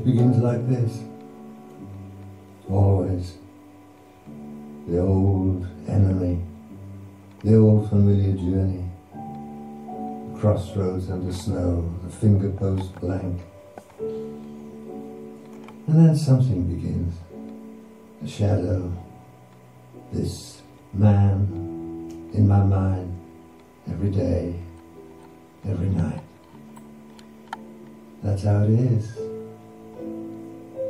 begins like this. Always. The old enemy, the old familiar journey, the crossroads under snow, the finger post blank. And then something begins. A shadow, this man in my mind, every day, every night. That's how it is.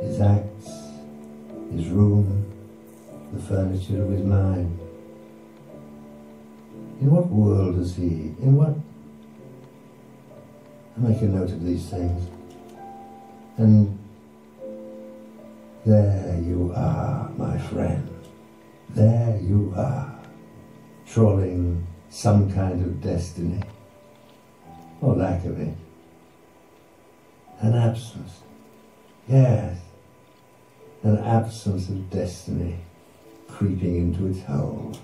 His acts, his room, the furniture of his mind. In what world is he? In what? I make a note of these things. And there you are, my friend. There you are, trawling some kind of destiny, or lack of it. An absence. Yes, an absence of destiny creeping into its hole.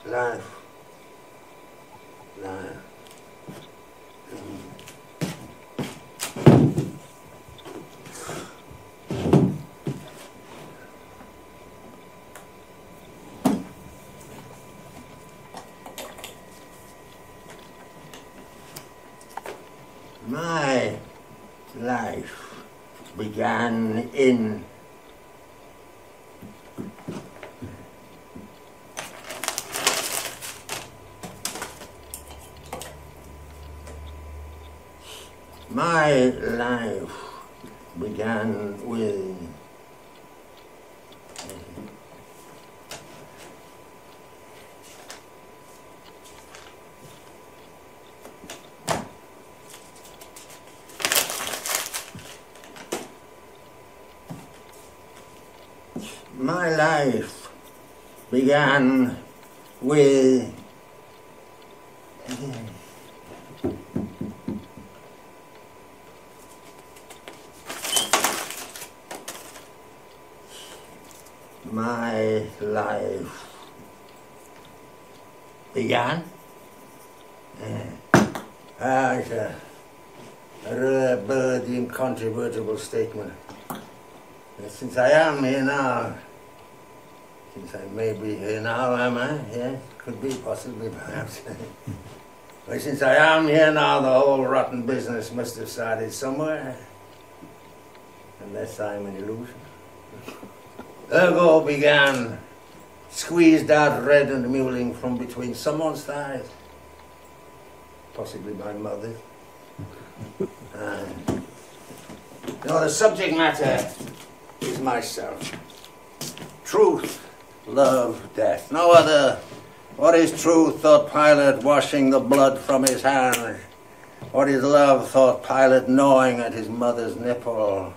Life. My life began in My life began with my life began with my life began. It's a rather incontrovertible statement. Since I am here now, since I may be here now, am I? Yes, could be, possibly, perhaps. But since I am here now, the whole rotten business must have started somewhere. Unless I'm an illusion. Ergo began, squeezed out red and mewling from between someone's thighs. Possibly my mother. The subject matter is myself. Truth, love, death. No other. What is truth, thought Pilate, washing the blood from his hand? What is love, thought Pilate, gnawing at his mother's nipple?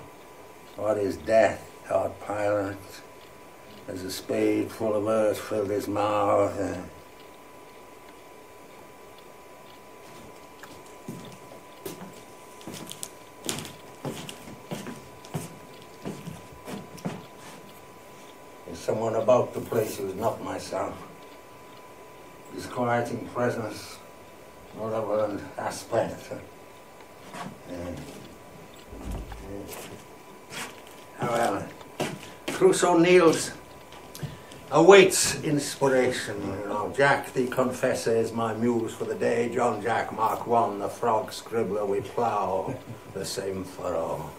What is death, thought Pilate, as a spade full of earth filled his mouth? There's someone about the place who is not myself. Disquieting presence, malevolent aspect. However, Crusoe kneels awaits inspiration. You know, Jack the Confessor is my muse for the day. John Jack Mark I, the frog scribbler, we plough the same furrow.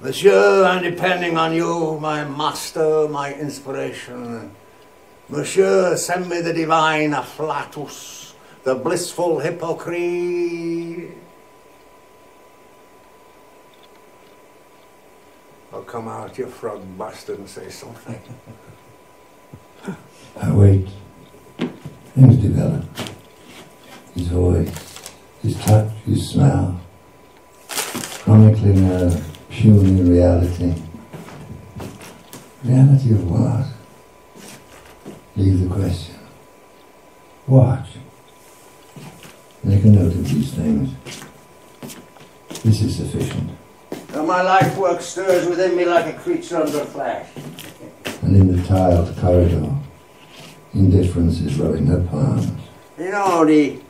Monsieur, I'm depending on you, my master, my inspiration. Monsieur, send me the divine afflatus, the blissful hypocrite. Oh, come out, you frog bastard, and say something. I wait. Things develop. His voice, his touch, his smell, chronicling a puny reality. Reality of what? Leave the question. Watch. Make a note of these things. This is sufficient. And my life work stirs within me like a creature under flash. And in the tiled corridor, indifference is rubbing her palms. You know, the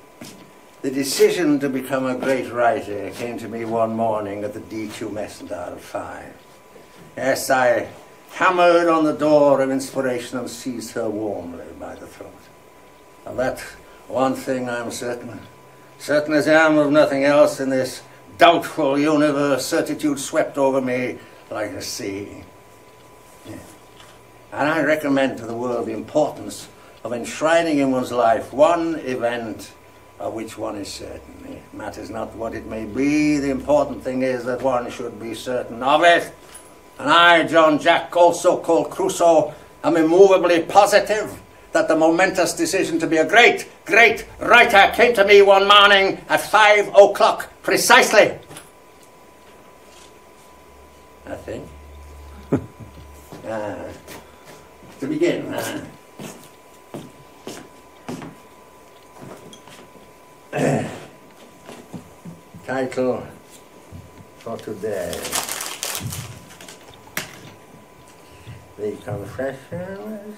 decision to become a great writer came to me one morning at the D2 Messenger at 5. Yes, I hammered on the door of inspiration and seized her warmly by the throat. Of that one thing I'm certain as I am of nothing else in this doubtful universe. Certitude swept over me like a sea. Yeah. And I recommend to the world the importance of enshrining in one's life one event of which one is certain. It matters not what it may be, the important thing is that one should be certain of it. And I, John Jack, also called Crusoe, am immovably positive that the momentous decision to be a great, great writer came to me one morning at 5 o'clock precisely. I think. To begin, title for today: The Confessions,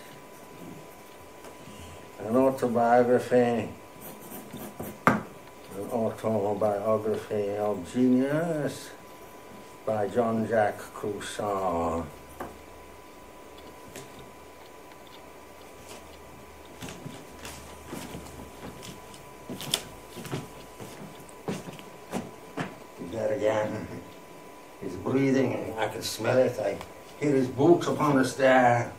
an autobiography of genius by John Jak Crusoe. There again, his breathing, I can smell it, I hear his boots upon the stair.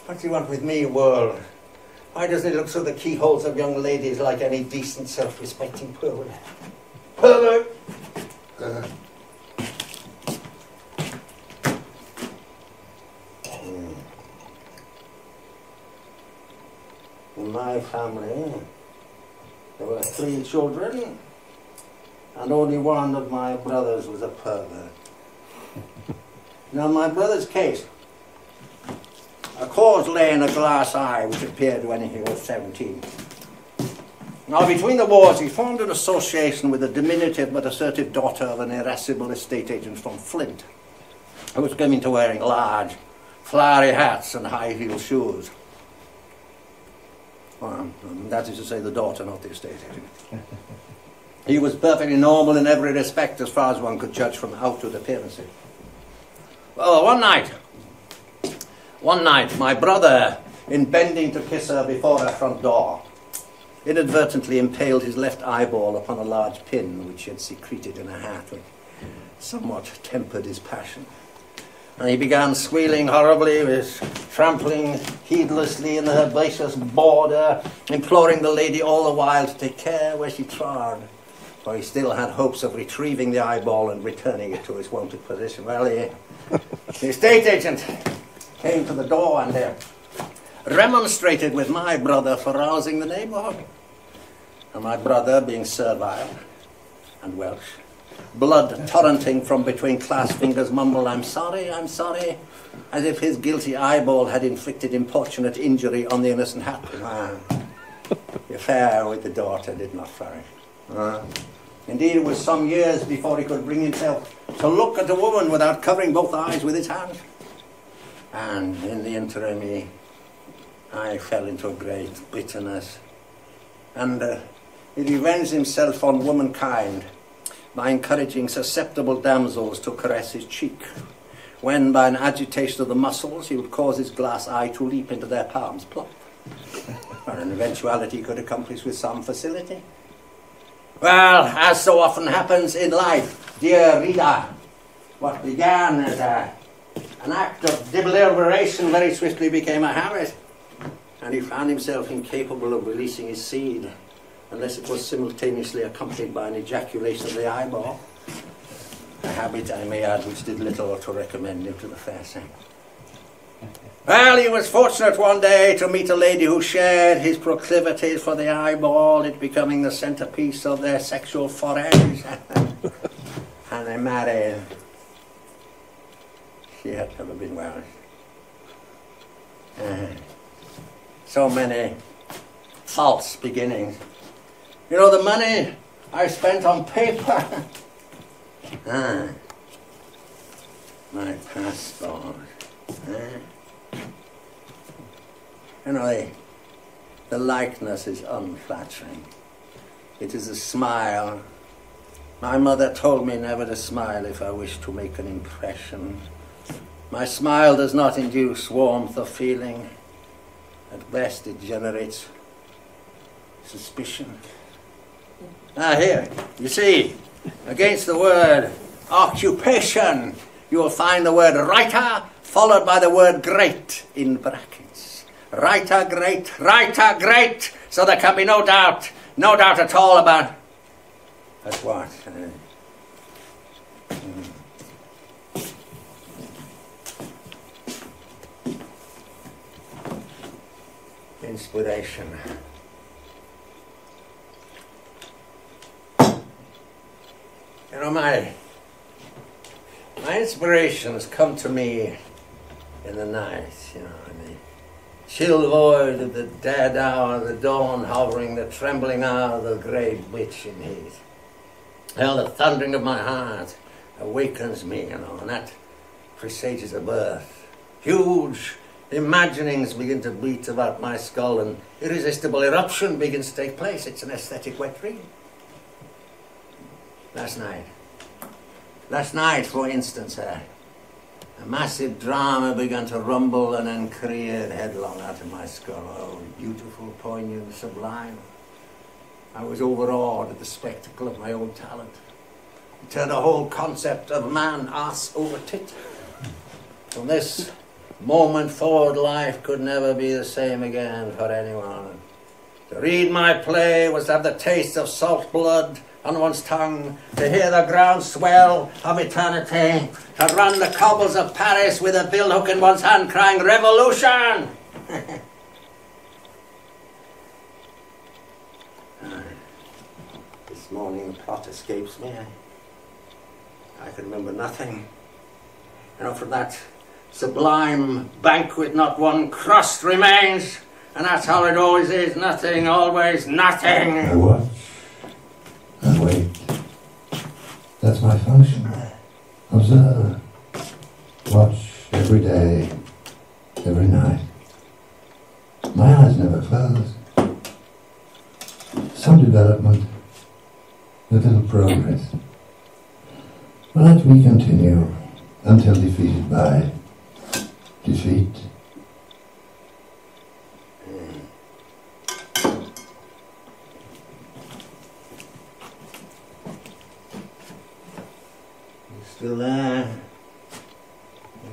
What do you want with me, world? Why doesn't it look through the keyholes of young ladies like any decent, self-respecting pervert? Pervert! In my family, there were 3 children, and only one of my brothers was a pervert. Now, in my brother's case, a cause lay in a glass eye which appeared when he was 17. Now, between the wars, he formed an association with a diminutive but assertive daughter of an irascible estate agent from Flint, who was coming to wearing large, flowery hats and high-heeled shoes. Well, that is to say, the daughter, not the estate agent. He was perfectly normal in every respect as far as one could judge from outward appearances. Well, one night, my brother, in bending to kiss her before her front door, inadvertently impaled his left eyeball upon a large pin which he had secreted in a hat, which somewhat tempered his passion. And he began squealing horribly, trampling heedlessly in the herbaceous border, imploring the lady all the while to take care where she trod, for he still had hopes of retrieving the eyeball and returning it to its wonted position. Well, the estate agent came to the door and remonstrated with my brother for rousing the neighborhood. And my brother, being servile and Welsh, blood torrenting from between clasped fingers, mumbled, I'm sorry, as if his guilty eyeball had inflicted importunate injury on the innocent hat. The affair with the daughter did not flourish. Indeed, it was some years before he could bring himself to look at a woman without covering both eyes with his hand. And in the interim, I fell into a great bitterness. And he revenged himself on womankind by encouraging susceptible damsels to caress his cheek, when by an agitation of the muscles he would cause his glass eye to leap into their palms plump, or an eventuality he could accomplish with some facility. Well, as so often happens in life, dear reader, what began as an act of deliberation very swiftly became a habit, and he found himself incapable of releasing his seed unless it was simultaneously accompanied by an ejaculation of the eyeball. A habit, I may add, which did little to recommend him to the fair sex. Well, he was fortunate one day to meet a lady who shared his proclivities for the eyeball, it becoming the centerpiece of their sexual forays. And they married. She had never been well. So many false beginnings. You know, the money I spent on paper. My passport. You know, the likeness is unflattering. It is a smile. My mother told me never to smile if I wish to make an impression. My smile does not induce warmth of feeling. At best it generates suspicion. Here, you see, against the word occupation, you will find the word writer followed by the word great in brackets. Writer great, so there can be no doubt at all about what. Inspiration. You know, my inspiration has come to me in the night, you know, in the chill void of the dead hour, the dawn hovering, the trembling hour, the grey witching heat. Well, the thundering of my heart awakens me, you know, and that presages a birth. Huge imaginings begin to beat about my skull, and irresistible eruption begins to take place. It's an aesthetic wet dream. Last night, for instance, a massive drama began to rumble and then careered headlong out of my skull. Oh, beautiful, poignant, sublime. I was overawed at the spectacle of my own talent. It turned the whole concept of man, ass over tit. From this moment forward, life could never be the same again for anyone. To read my play was to have the taste of salt blood on one's tongue, to hear the ground swell of eternity, to run the cobbles of Paris with a billhook in one's hand crying, "Revolution!" This morning the plot escapes me. I can remember nothing. You know, from that sublime banquet not one crust remains, and that's how it always is, nothing, always nothing. I watch and wait. That's my function. Observe. Watch every day, every night. My eyes never close. Some development, a little progress. But we continue until defeated by defeat. He's still there.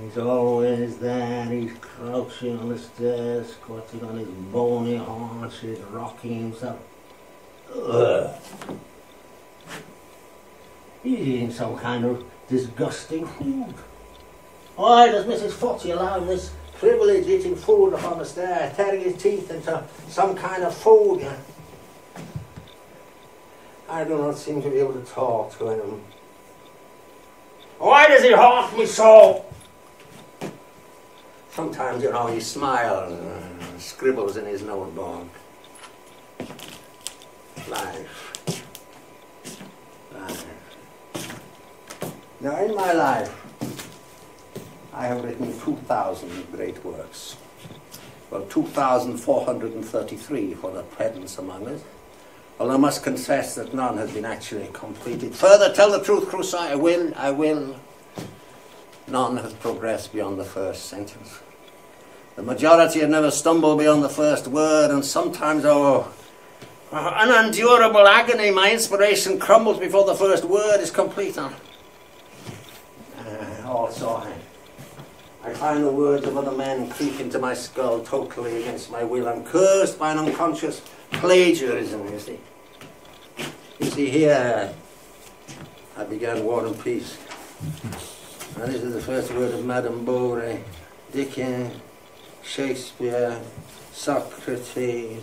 He's always there. He's crouching on the stairs, squatting on his bony haunches, rocking himself. Ugh. He's eating some kind of disgusting food. Why does Mrs. Fotty allow him this privilege, eating food upon the stair, tearing his teeth into some kind of food? I do not seem to be able to talk to him. Why does he haunt me so? Sometimes, you know, he smiles and scribbles in his notebook. Life. Now, in my life, I have written 2,000 great works. Well, 2,433 for the pedants among us. Well, I must confess that none has been actually completed. Further, tell the truth, Crusoe, I will. None have progressed beyond the first sentence. The majority have never stumbled beyond the first word, and sometimes, oh, unendurable agony, my inspiration crumbles before the first word is complete. Also, I find the words of other men creep into my skull totally against my will. I'm cursed by an unconscious plagiarism, you see. You see, here I began War and Peace. And this is the first word of Madame Bovary, Dickens, Shakespeare, Socrates,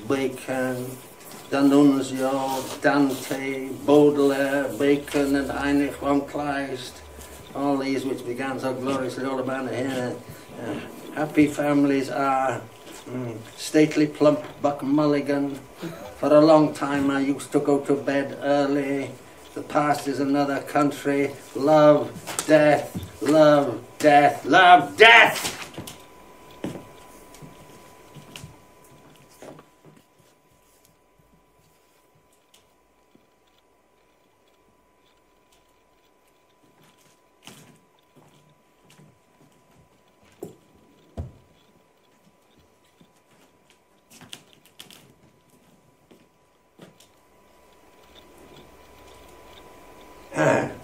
Bacon, D'Annunzio, Dante, Baudelaire, Bacon and Heinrich von Kleist. All these which began so gloriously all about here. Happy families are stately plump Buck Mulligan. For a long time I used to go to bed early. The past is another country. Love, death, love, death, love, death!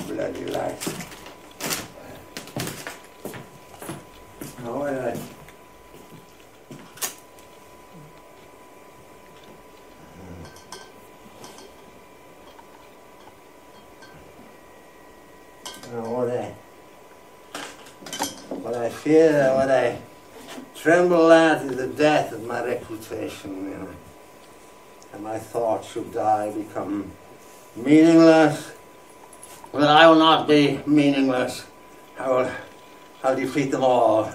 Bloody life. All right. What I fear, what I tremble at is the death of my reputation, you know. And my thoughts should die, become meaningless. But I will not be meaningless. I'll defeat them all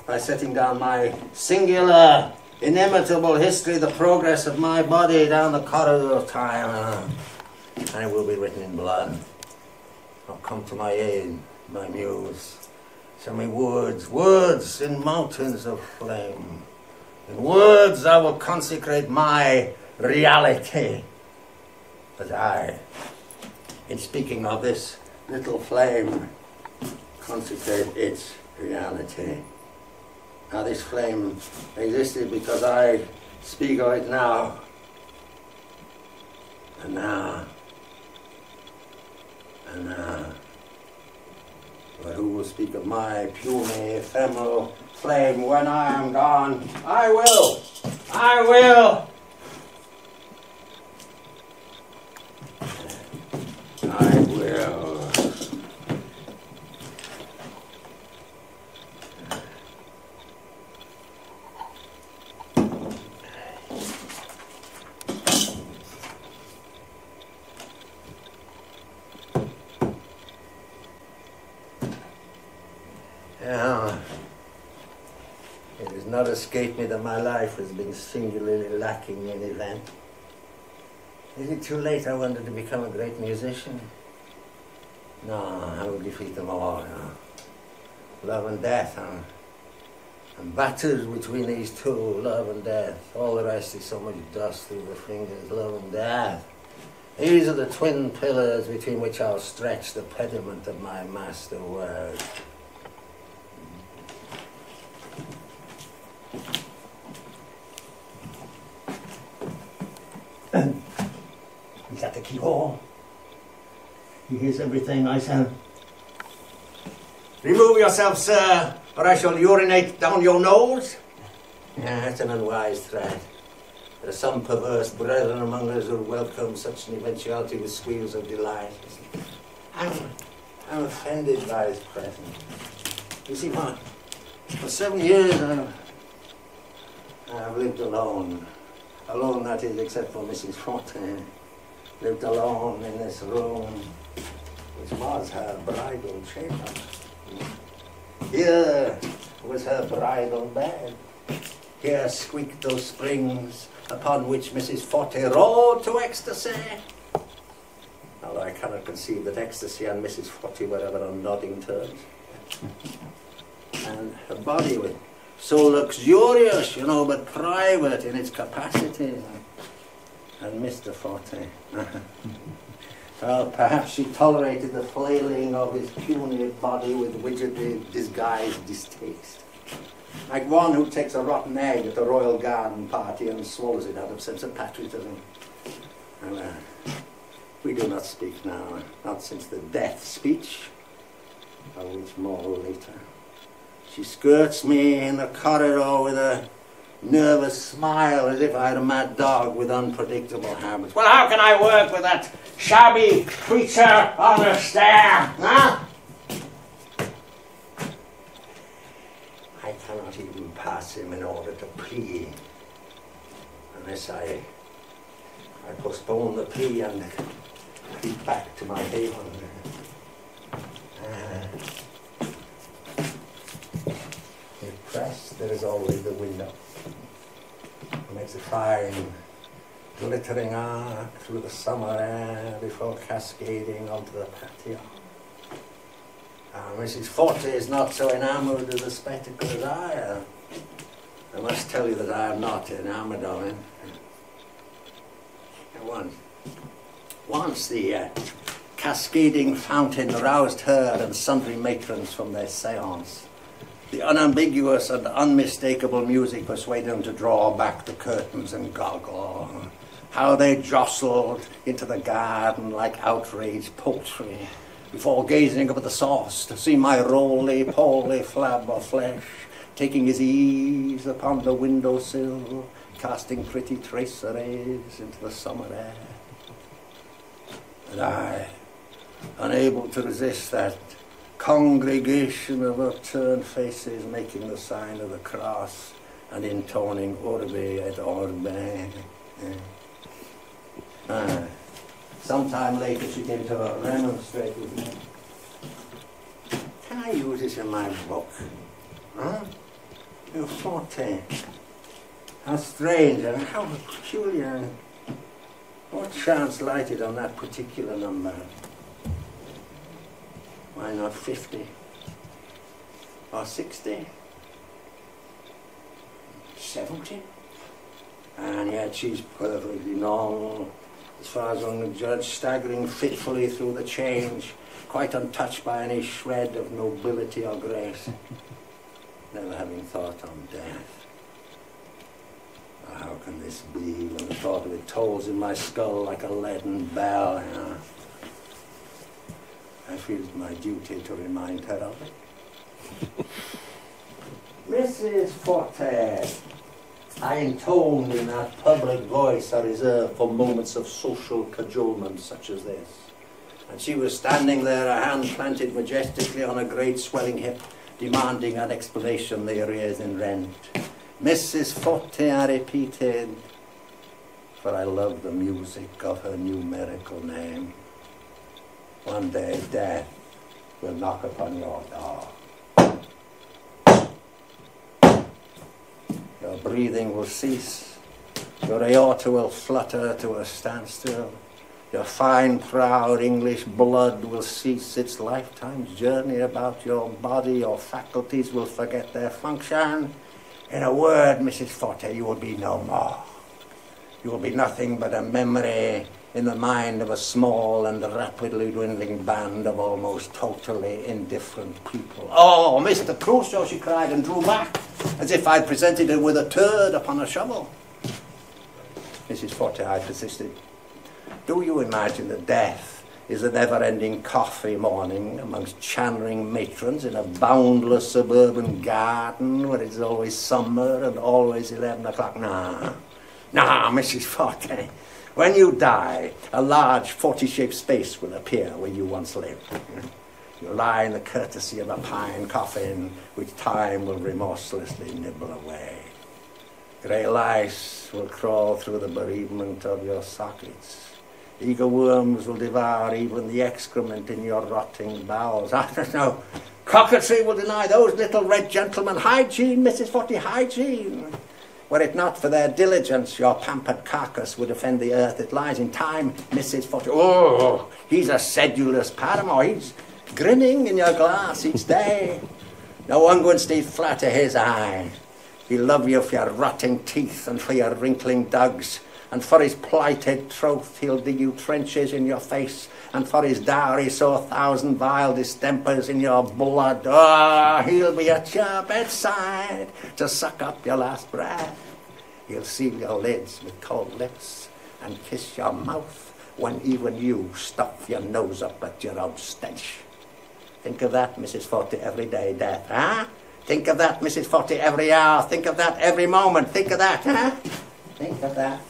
by setting down my singular, inimitable history, the progress of my body down the corridor of time. And it will be written in blood. I'll come to my aid, my muse. Send me words, words in mountains of flame. In words I will consecrate my reality. But I, in speaking of this little flame, consecrate its reality. Now this flame existed because I speak of it now. And now. And now. But who will speak of my puny, ephemeral flame when I am gone? I will! I will! I will. Yeah. It has not escaped me that my life has been singularly lacking in event. Is it too late, I wonder, to become a great musician? No, I will defeat them all. No. Love and death, huh? And battered between these two, love and death. All the rest is so much dust through the fingers, love and death. These are the twin pillars between which I'll stretch the pediment of my master word. Is that the keyhole? He hears everything I say. Remove yourself, sir, or I shall urinate down your nose. Yeah, that's an unwise threat. There are some perverse brethren among us who welcome such an eventuality with squeals of delight. I'm offended by his presence. You see, for 7 years I've lived alone. Alone, that is, except for Mrs. Fontaine. Lived alone in this room, which was her bridal chamber. Here was her bridal bed. Here squeaked those springs upon which Mrs. Forte rode to ecstasy. Although I cannot conceive that ecstasy and Mrs. Forte were ever on nodding terms. And her body was so luxurious, you know, but private in its capacity. And Mr. Forte. Well, perhaps she tolerated the flailing of his puny body with widgetly disguised distaste. Like one who takes a rotten egg at the royal garden party and swallows it out of sense of patriotism. And, we do not speak now, not since the death speech, of which more later. She skirts me in the corridor with a nervous smile as if I had a mad dog with unpredictable habits. Well, how can I work with that shabby creature on the stair, huh? I cannot even pass him in order to pee, unless I postpone the pee and creep back to my haven. If pressed, there is always the window. It makes a fine, glittering arc through the summer air before cascading onto the patio. Mrs. Forte is not so enamoured of the spectacle as I am. I must tell you that I am not enamoured of him. Once the cascading fountain roused her and sundry matrons from their seance. The unambiguous and unmistakable music persuaded them to draw back the curtains and goggle. How they jostled into the garden like outraged poultry, before gazing up at the sauce to see my roly-poly flab of flesh taking his ease upon the windowsill, casting pretty traceries into the summer air. And I, unable to resist that congregation of upturned faces making the sign of the cross and intoning Urbe et Orbe. Sometime later she came to remonstrate with me. Can I use this in my book? Huh? You're 14. How strange and how peculiar. What chance lighted on that particular number? Why not 50? Or 60? 70? And yet she's perfectly normal, as far as one can judge, staggering fitfully through the change, quite untouched by any shred of nobility or grace, never having thought on death. Oh, how can this be when the thought of it tolls in my skull like a leaden bell? You know? I feel it my duty to remind her of it. Mrs. Forte, I intoned in that public voice a reserve for moments of social cajolement such as this. And she was standing there, a hand planted majestically on a great swelling hip, demanding an explanation the arrears in rent. Mrs. Forte, I repeated, for I love the music of her numerical name. One day death will knock upon your door. Your breathing will cease. Your aorta will flutter to a standstill. Your fine, proud English blood will cease its lifetime's journey about your body. Your faculties will forget their function. In a word, Mrs. Forte, you will be no more. You will be nothing but a memory in the mind of a small and rapidly dwindling band of almost totally indifferent people. Oh, Mr. Crusoe, she cried and drew back, as if I'd presented her with a turd upon a shovel. Mrs. Forte, I persisted. Do you imagine that death is a never-ending coffee morning amongst chattering matrons in a boundless suburban garden where it's always summer and always 11 o'clock? Nah, Mrs. Forte. When you die, a large 40-shaped space will appear where you once lived. You'll lie in the courtesy of a pine coffin, which time will remorselessly nibble away. Grey lice will crawl through the bereavement of your sockets. Eager worms will devour even the excrement in your rotting bowels. I don't know. Coquetry will deny those little red gentlemen hygiene, Mrs. Forte, hygiene. Were it not for their diligence, your pampered carcass would offend the earth it lies in. Time, Mrs. Forte. Oh, he's a sedulous paramour. He's grinning in your glass each day. No one would stay flat to his eye. He'll love you for your rotting teeth and for your wrinkling dugs, And for his plighted troth he'll dig you trenches in your face, and for his dowry sow 1,000 vile distempers in your blood. Oh, he'll be at your bedside to suck up your last breath. He'll seal your lids with cold lips and kiss your mouth when even you stuff your nose up at your own stench. Think of that, Mrs. Forty, every day, Death, huh? Think of that, Mrs. Forty, every hour. Think of that every moment. Think of that, huh? Think of that.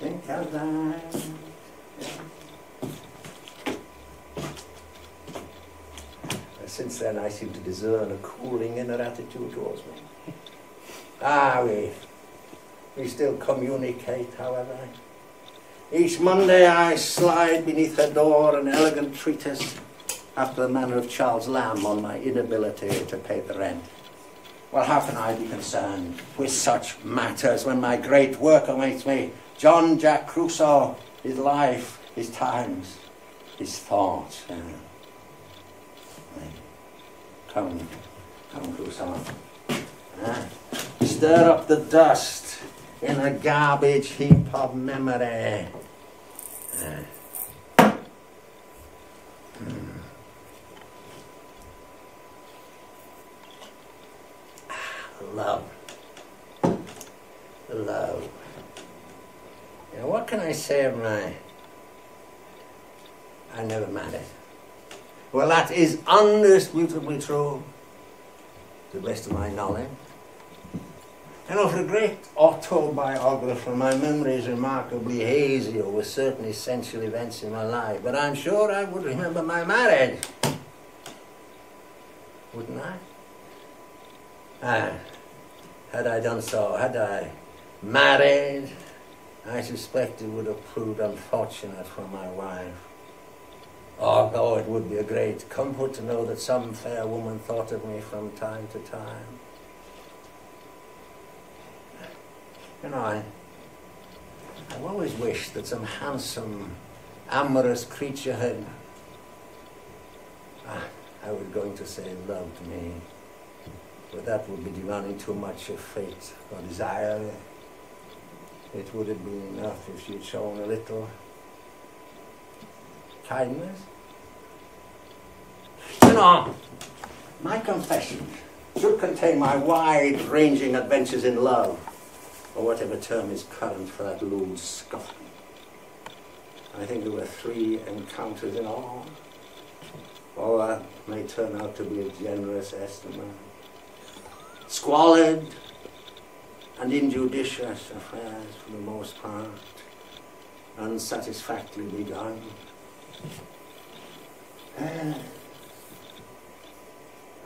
Think of that. Since then, I seem to discern a cooling inner attitude towards me. We still communicate, however. Each Monday I slide beneath her door an elegant treatise after the manner of Charles Lamb on my inability to pay the rent. Well, how can I be concerned with such matters when my great work awaits me? John Jak Crusoe, his life, his times, his thoughts. Come, Crusoe. Stir up the dust in a garbage heap of memory. Love. Love. You know, what can I say of I never married. Well, that is undisputably true, to the best of my knowledge. You know, for a great autobiographer, my memory is remarkably hazy over certain essential events in my life, but I'm sure I would remember my marriage. Wouldn't I? Had I done so, had I married, I suspect it would have proved unfortunate for my wife. Although it would be a great comfort to know that some fair woman thought of me from time to time. You know, I've always wished that some handsome, amorous creature had, I was going to say loved me, but that would be demanding too much of fate or desire. It would have been enough if she had shown a little kindness. You know, my confession should contain my wide-ranging adventures in love, or whatever term is current for that lewd scuffle. I think there were 3 encounters in all. All that may turn out to be a generous estimate. Squalid and injudicious affairs for the most part, unsatisfactorily begun.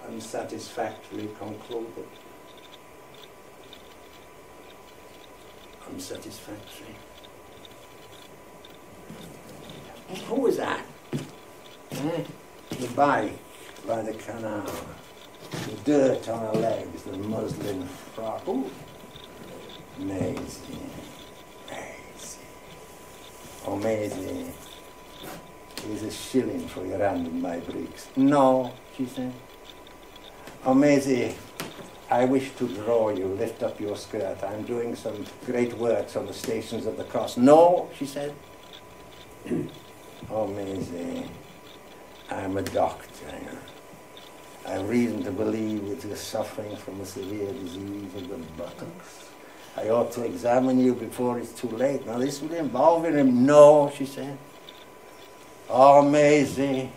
Unsatisfactorily concluded. Unsatisfactory. Who was that? The bike by the canal, the dirt on her legs, the muslin frock. Ooh. Maisie. Oh, Maisie, here's a shilling for your hand in my bricks. No, she said. Oh, Maisie, I wish to draw you. Lift up your skirt. I'm doing some great works on the Stations of the Cross. No, she said. Oh, Maisie, I'm a doctor. I have reason to believe that you're suffering from a severe disease of the buttocks. I ought to examine you before it's too late. Now, this will involve him. No, she said. Oh, Maisie,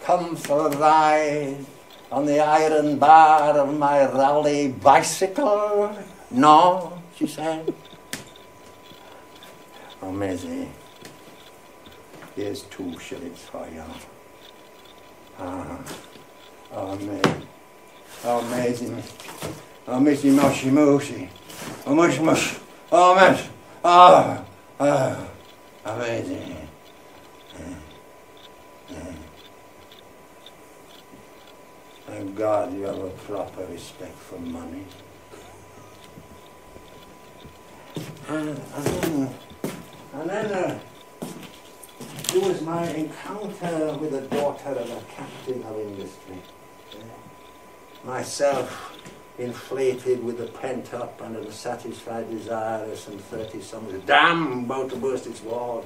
come for a ride on the iron bar of my rally bicycle. No, she said. Oh, Maisie, here's 2 shillings for you. Oh, Maisie. Oh, Maisie. Oh, Maisie, mushy, mushy. Oh, mush, mush. Oh, mush. Oh, amazing. Thank God you have a proper respect for money. And then there was my encounter with the daughter of a captain of industry. Myself inflated with the pent-up and unsatisfied desire of some 30-something. Damn, about to burst its walls.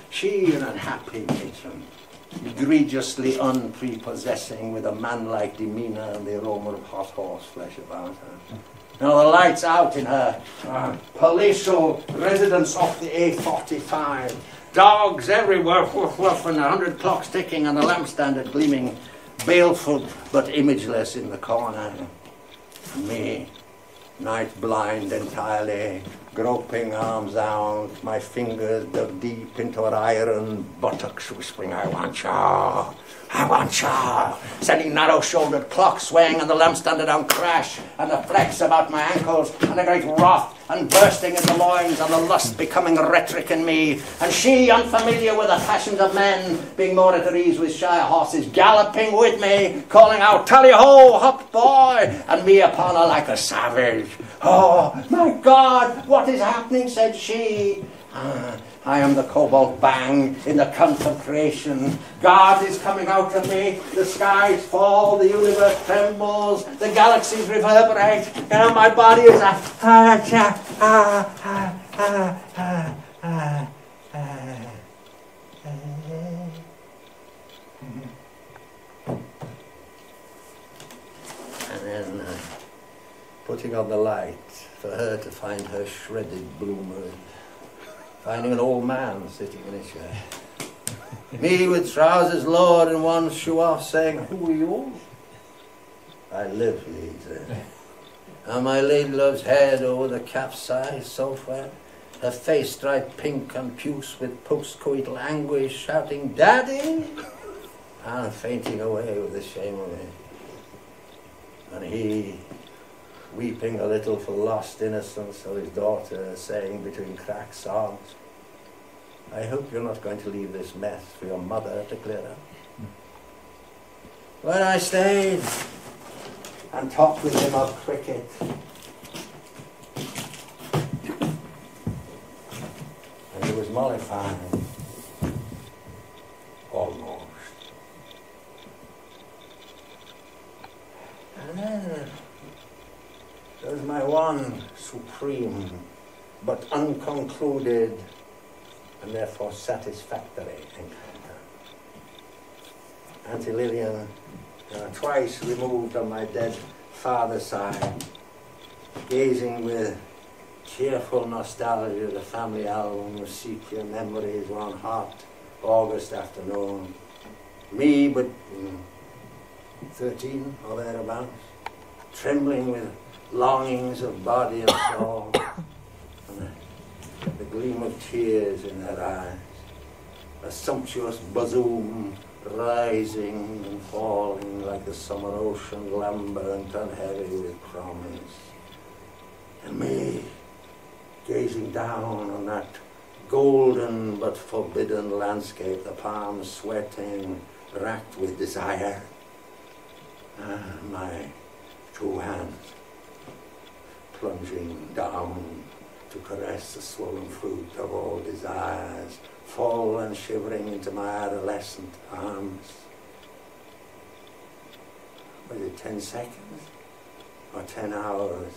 She, an unhappy matron, egregiously unprepossessing, with a man-like demeanour and the aroma of hot horse flesh about her. Now the lights out in her palatial residence off the A45. Dogs everywhere, woof woof, and 100 clocks ticking, and the lampstand gleaming, baleful but imageless in the corner. Me, night blind entirely, groping arms out, my fingers dug deep into her iron buttocks, whispering, I want ya, I want ya. Sending narrow-shouldered clocks swaying and the lampstand down crash, and the flex about my ankles, and a great wrath, and bursting in the loins, and the lust becoming rhetoric in me, and she, unfamiliar with the passions of men, being more at her ease with shy horses, galloping with me, calling out, tally-ho, hop boy, and me upon her like a savage. Oh, my God, what is happening, said she. I am the cobalt bang in the cunt of creation. God is coming out of me. The skies fall, the universe trembles, the galaxies reverberate, and my body is And then putting on the light for her to find her shredded bloomers. Finding an old man sitting in a chair. Me with trousers lowered and one shoe off, saying, who are you? I live, he said. And my lady love's head over the capsized sofa, her face striped pink and puce with post-coital anguish, shouting, Daddy! And fainting away with the shame of it. And he, weeping a little for lost innocence of his daughter, saying between cracked sobs, I hope you're not going to leave this mess for your mother to clear up. When I stayed and talked with him of cricket, and he was mollified, almost. And then there was my one supreme but unconcluded and therefore satisfactory encounter. Auntie Lillian, twice removed on my dead father's side, gazing with cheerful nostalgia at the family album of sepia memories one hot August afternoon. Me, but 13 or thereabouts, trembling with longings of body and soul, and the gleam of tears in her eyes, a sumptuous bosom rising and falling like the summer ocean, lambent and heavy with promise. And me, gazing down on that golden but forbidden landscape, the palms sweating, racked with desire, and my two hands plunging down to caress the swollen fruit of all desires, fall and shivering into my adolescent arms. Was it 10 seconds or 10 hours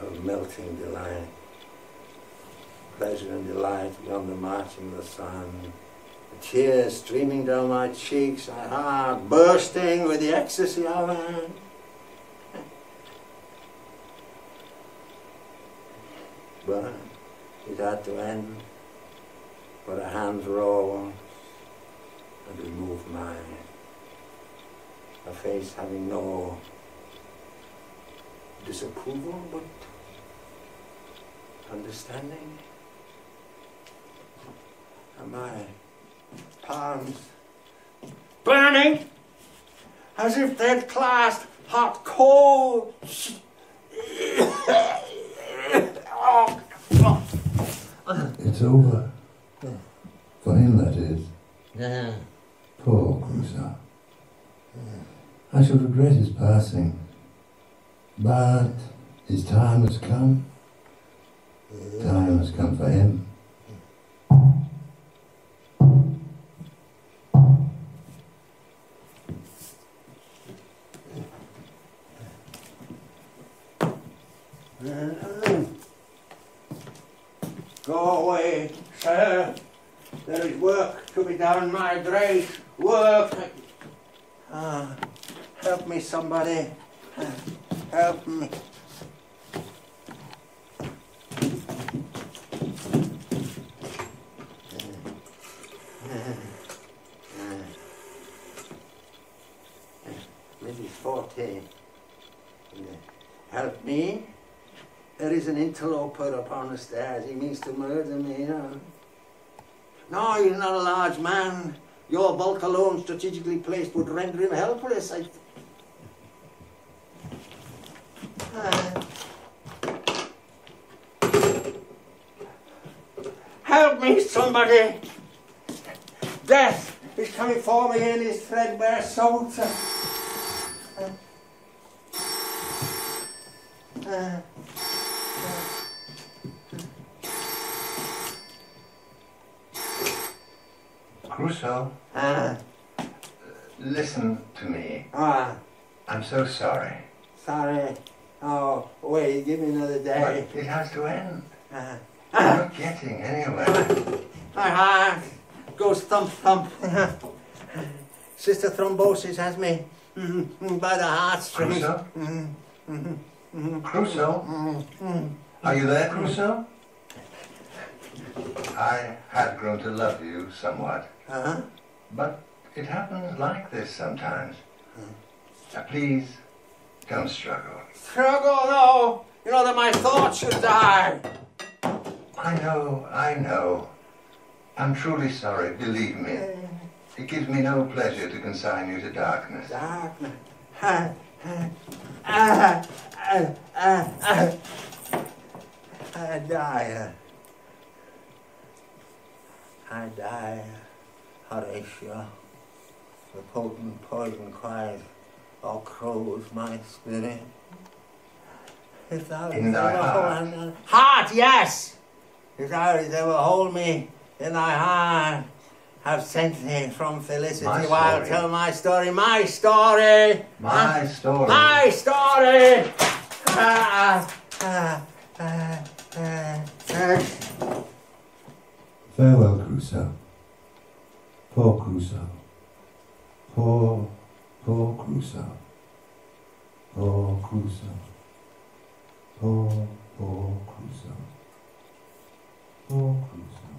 of melting delight? Pleasure and delight beyond the marching of the sun. The tears streaming down my cheeks, my heart bursting with the ecstasy of it. But it had to end, for her hands rose and removed mine, her face having no disapproval but understanding, and my palms burning as if they'd clasped hot coals. It's over. For him, that is. Yeah. Poor Crusoe. I shall regret his passing. But his time has come. Time has come for him. Sir, there is work to be done, my great work. Help me, somebody. Help me. Mrs. Forte, help me. There is an interloper upon the stairs. He means to murder me, you know. No, he's not a large man. Your bulk alone, strategically placed, would render him helpless. Help me, somebody! Death is coming for me in his threadbare suit. Crusoe, listen to me. I'm so sorry. Sorry. Oh, wait, give me another day. But it has to end. We're not getting anywhere. My heart goes thump thump. Sister Thrombosis has me by the heartstrings. Crusoe? Crusoe? Are you there, Crusoe? I had grown to love you somewhat. But it happens like this sometimes. Now, please, don't struggle. Struggle? No! You know that my thoughts should die. I know. I'm truly sorry, believe me. It gives me no pleasure to consign you to darkness. Darkness? I die, Horatio. The potent poison cries, all crows my spirit. If thou in thy heart. Heart, yes! If thou didst ever hold me in thy heart, have sent thee from felicity while tell my story, my story! My story! My story! Farewell, Crusoe. Poor Crusoe. Poor Crusoe. Poor Crusoe. Poor Crusoe. Poor Crusoe.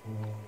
Poor